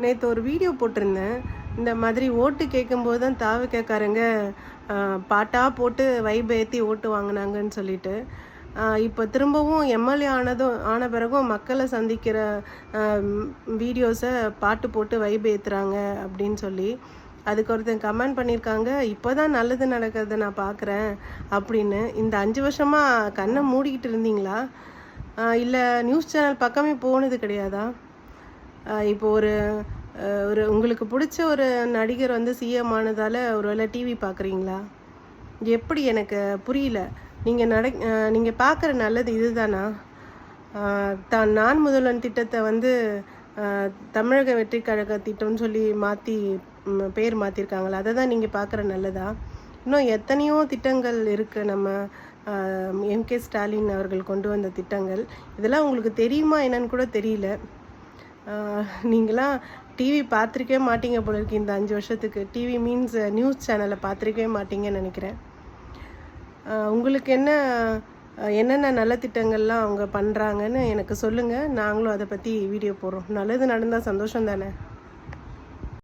நேற்று ஒரு வீடியோ போட்டிருந்தேன். இந்த மாதிரி ஓட்டு கேட்கும்போது தான் தாவக்காரங்க பாட்டாக போட்டு வைப் ஏற்றி ஓட்டு வாங்கினாங்கன்னு சொல்லிட்டு, இப்போ திரும்பவும் எம்எல்ஏ ஆன பிறகும் மக்களை சந்திக்கிற வீடியோஸை பாட்டு போட்டு வைப் ஏற்றுறாங்க அப்படின்னு சொல்லி அதுக்கு ஒருத்தன் கமெண்ட் பண்ணியிருக்காங்க, இப்போ தான் நல்லது நடக்கிறத நான் பார்க்குறேன் அப்படின்னு. இந்த 5 வருஷமாக கண்ணை மூடிக்கிட்டு இருந்தீங்களா? இல்லை நியூஸ் சேனல் பக்கமே போனது கிடையாதா? இப்போ ஒரு ஒரு உங்களுக்கு பிடிச்ச ஒரு நடிகர் வந்து சிஎம் ஆனதால் ஒரு வேளை டிவி பார்க்குறீங்களா? எப்படி எனக்கு புரியல. நீங்கள் பார்க்குற நல்லது இதுதானா? நான் முதல்வன் திட்டத்தை வந்து தமிழக வெற்றி கழக திட்டம்னு சொல்லி மாற்றி பேர் மாற்றிருக்காங்களா? அதை தான் நீங்கள் பார்க்குற நல்லதா? இன்னும் எத்தனையோ திட்டங்கள் இருக்குது. நம்ம எம்கே ஸ்டாலின் அவர்கள் கொண்டு வந்த திட்டங்கள் இதெல்லாம் உங்களுக்கு தெரியுமா என்னன்னு கூட தெரியல. நீங்களாம் டிவி பார்த்துருக்கவே மாட்டீங்க போல இருக்கு. இந்த 5 வருஷத்துக்கு டிவி மீன்ஸ் நியூஸ் சேனலை பார்த்துருக்கவே மாட்டீங்கன்னு நினைக்கிறேன். உங்களுக்கு என்னென்ன நல்ல திட்டங்கள்லாம் அவங்க பண்ணுறாங்கன்னு எனக்கு சொல்லுங்கள். நாங்களும் அதை பற்றி வீடியோ போடுறோம். நல்லது நடந்தால் சந்தோஷம் தானே?